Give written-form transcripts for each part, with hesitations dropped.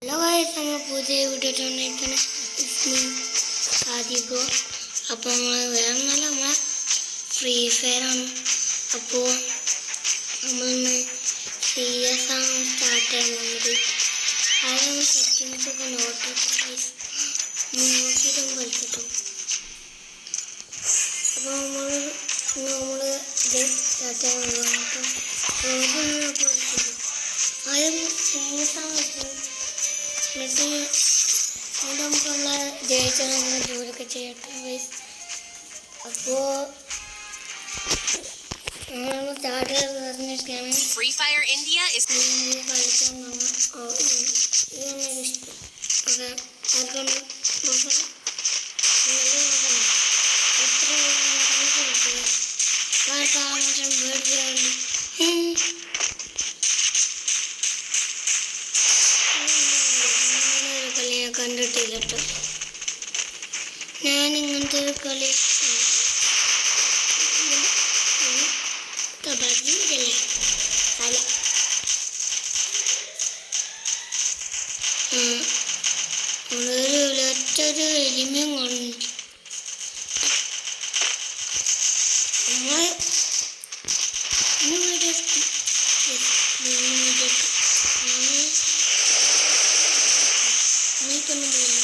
Hello guys, നമ്മൾ പുതിയ video ഇട്ടുകൊണ്ടിരിക്കുന്നത് ആദ്യം. അപ്പോൾ നമ്മൾ വേറെ ഒന്നല്ല, നമ്മളെ ഫ്രീ ഫയറാണ്. അപ്പോൾ നമ്മളിന്ന് CS ആണ് സ്റ്റാർട്ട് ചെയ്യാൻ പോകുന്നത്. ആദ്യം സെറ്റിങ്സൊക്കെ നോക്കിയിട്ട് കളിച്ചിട്ടു. അപ്പോൾ നമ്മൾ ഇത് സ്റ്റാർട്ട് ചെയ്യാൻ പോകുന്നു. ആദ്യം CS ആണ് വെച്ചത്. എന്നിട്ട് നമുക്കുള്ള ജയിച്ച നമ്മൾ ജോലിയൊക്കെ ചെയ്യട്ടെ ഗൈസ്. അപ്പോൾ നമ്മൾ സ്റ്റാർട്ട് പറഞ്ഞിട്ടാണ് Free Fire India is കളിക്കാൻ കണ്ടിട്ടില്ല കേട്ടോ. ഞാൻ ഇങ്ങനത്തെ ഒരു കളി കബഡിയല്ലേ കളി. ഒറ്റൊരു എലിമയും കൊണ്ട് നീക്കൊന്നും പോയില്ല.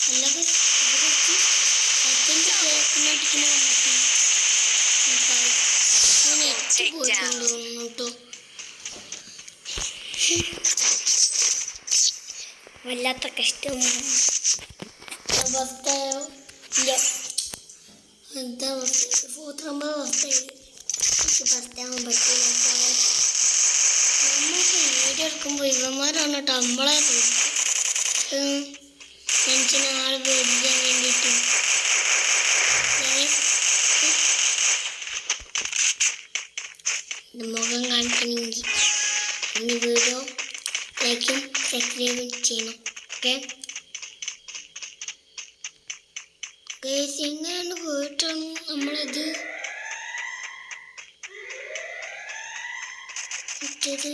അല്ലാതെ ഇവിടെ പത്തിന്റെ കേൾക്കുന്നടിക്കുന്ന കേട്ടോ. വല്ലാത്ത കഷ്ടം. അവസ്ഥയോ ഇല്ല, എന്താ സൂത്രമ്പോ അവസ്ഥയിൽ പറയാൻ പറ്റില്ല. നമ്മൾക്ക് വീഡിയോ എടുക്കുമ്പോൾ ഇവന്മാരാണ് കേട്ടോ നമ്മളെ മനുഷ്യനെ ആള് പേടിക്കാൻ വേണ്ടിയിട്ട്. മുഖം കാണിക്കണമെങ്കിൽ ഈ വീഡിയോ ലൈക്കും സബ്സ്ക്രൈബും ചെയ്യണം. ഓക്കെ ഗൈസ്, എങ്ങനെയാണ് പോയിട്ടാണ് നമ്മളിത് ഇട്ടത്.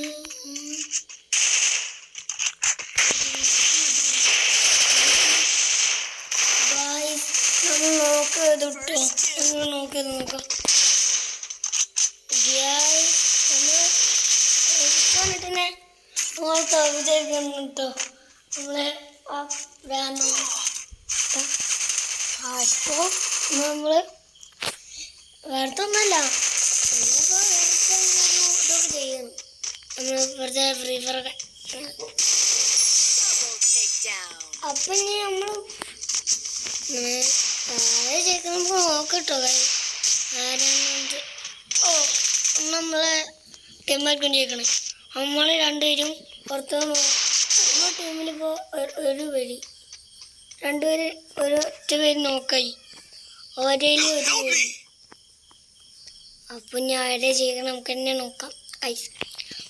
നമ്മൾ നോക്കിയത് ഇട്ടോ, നമ്മൾ നോക്കിയത് നോക്കാം. തന്നെ നോക്കാം വിചാരിക്കുന്നു കേട്ടോ. നമ്മളെ അപ്പോൾ നമ്മൾ വേർത്തൊന്നല്ല, ഇതൊക്കെ ചെയ്യണം. നമ്മൾ വെറുതെ ഫ്രീ ഫയറൊക്കെ. അപ്പം ഇനി നമ്മൾ താഴെ ചെയ്ത് നമുക്ക് നോക്കട്ടോ. ആരാണ് നമ്മളെ ടീമായിരിക്കും ചെയ്യിക്കണേ. നമ്മൾ രണ്ടുപേരും പുറത്ത് നമ്മുടെ ടീമിലിപ്പോൾ ഒരു പേര്, രണ്ടുപേര് ഒരൊറ്റ പേര് നോക്കായി, ഓരേൽ ഒരു പേര്. അപ്പം ഞാൻ ആരെ ചെയ്യണം നമുക്ക് തന്നെ നോക്കാം. ഐസ്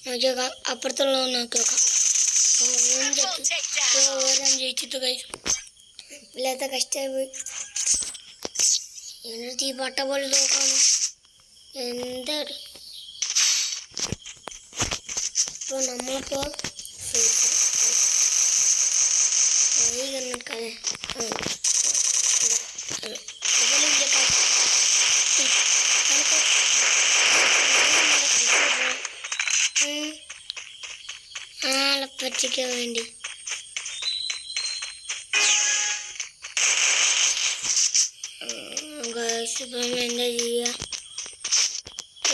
നോക്കി നോക്കാം, അപ്പുറത്തുള്ള നോക്കി നോക്കാം. ഓരോ ജയിച്ചിട്ട് കഴിച്ചു. ഇല്ലാത്ത കഷ്ടമായി പോയി. എന്നിട്ട് ഈ പട്ട പോലെ നോക്കാണ് എന്താണ്. ഇപ്പോൾ നമ്മളിപ്പോൾ ആളെ പറ്റിക്കാൻ വേണ്ടി ഇപ്പം എന്താ ചെയ്യുക?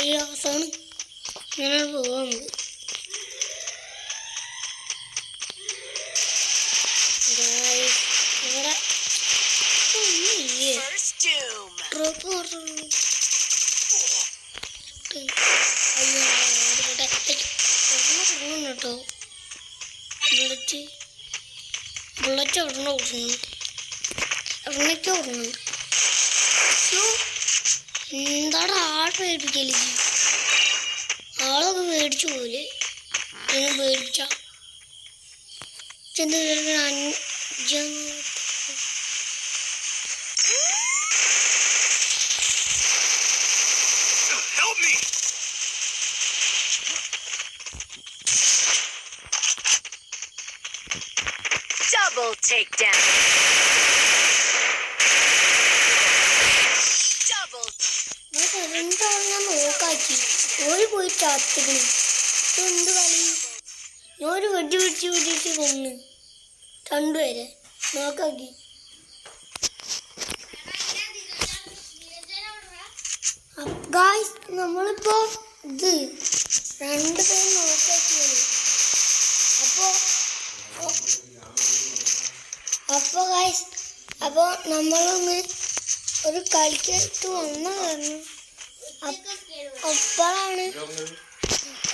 ഈ അവസാനം ഇങ്ങനെ പോകാൻ ഇവിടെ ഒന്നുമില്ലേ. ഡ്രോപ്പ് കേട്ടോ. ബുള്ളറ്റ് ഒരെണ്ണം ഓടുന്നുണ്ട്, എവിടേക്ക് ഓടുന്നുണ്ട്. എന്താണ് ആൾ പേടിപ്പിക്കല്? ആളൊക്കെ പേടിച്ചു പോലെ പേടിപ്പിച്ച ചെന്ന് 5 takedown. Double. രണ്ടാളെ നോക്കാക്കി ഒരു പോയി ചാത്തിക്കണം. എന്ത് കളി? ഞാനൊരു വെടി പിടിച്ച് കൊന്ന് രണ്ടുപേരെ നോക്കാക്കി. ഗായ്സ് നമ്മളിപ്പോ ഇത് രണ്ടുപേരും നോക്കാക്കിയത്. അപ്പൊ ഗായ്സ് നമ്മളൊന്ന് ഒരു കളിക്കായിട്ട് വന്നതാണ്. അപ്പോഴാണ്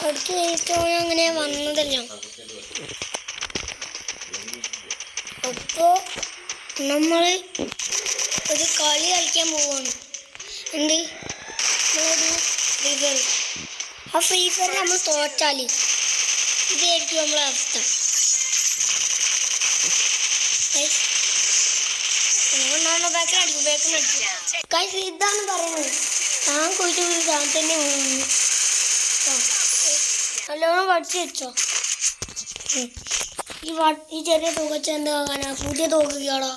അടുത്ത് കഴിഞ്ഞിട്ട് അങ്ങനെ വന്നതല്ലോ. അപ്പോ നമ്മള് ഒരു കളി കളിക്കാൻ പോവാണ്. എന്ത് ഫ്രീ ഫയർ. ആ ഫ്രീ ഫയർ നമ്മൾ തോറ്റാല് ഇതായിരിക്കും നമ്മളെ അവസ്ഥ. ഇതാണ് പറയുന്നത്. ഞാൻ പോയിട്ട് ഞാൻ തന്നെ നല്ലോണം പഠിച്ചു വെച്ചോ. ഈ ചെറിയ തുകച്ച എന്താ വാങ്ങാനാ? പുതിയ തോക്കുകയാണോ?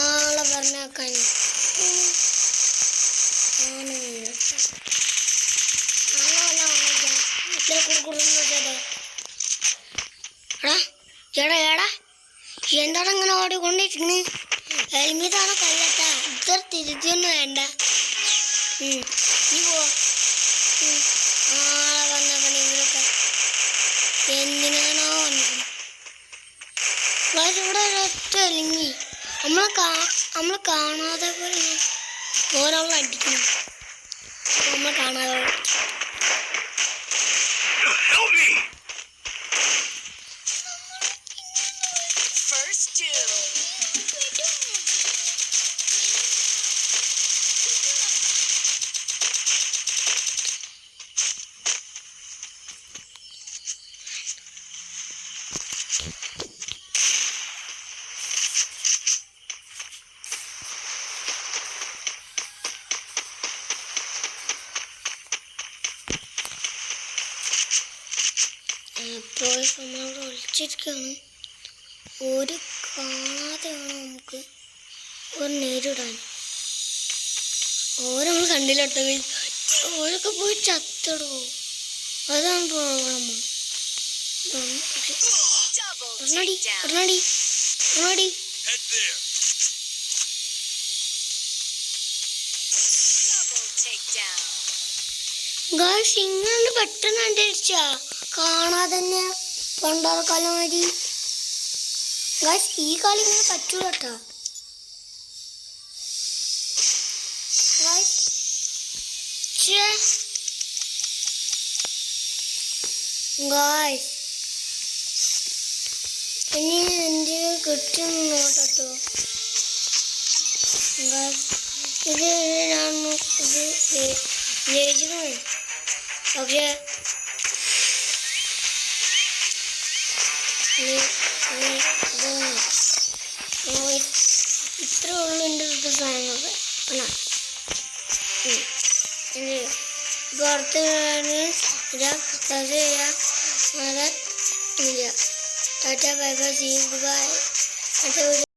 ആളെ പറഞ്ഞാക്കാൻ എന്താണ് ഇങ്ങനെ ഓടിക്കൊണ്ടിരിക്കണ്? ഹെൽമെറ്റാണ് കല്ലട്ട. ഇത്ര തിരിച്ചൊന്നും വേണ്ട. നീ പോ. ആളെ പറഞ്ഞാക്കണ ഇവരൊക്കെ എന്തിനാണോ വന്നിരിക്കുന്നത്? ഇവിടെ ഒരൊറ്റ അല്ലെങ്കിൽ നമ്മളെ കാണാതെ പോലെ ഓരോളം അടിക്കുന്നു. നമ്മളെ കാണാതെ ഇപ്പോൾ നമ്മൾ ഒളിച്ചിരിക്കുകയാണ്. ഒരു കാണാതെ വേണം നമുക്ക് ഒരു നേരിടാൻ. ഓരോ കണ്ടില്ലട്ടോ. ഓരൊക്കെ പോയി ചത്തിടോ. അതാണ് പ്രോബ്ലം. ഗായ്സ് ഇങ്ങനെ പെട്ടെന്ന് കണ്ടടിച്ചാ കാണാതെ തന്നെ പണ്ടാറക്കാലം മതി. ഗായ്സ് ഈ കളി ഇങ്ങനെ പറ്റൂല കേട്ടോ. ഗായ്സ് ഇനി എൻ്റെ കിട്ടുന്നു നോട്ടോ. ഇത് ഞാൻ ഇത് ജയിച്ചിരുന്നു. പക്ഷേ ഇത്രേ ഉള്ളൂ എൻ്റെ അടുത്ത സാധനങ്ങൾ. പുറത്ത് ടാറ്റ bye bye. See you by.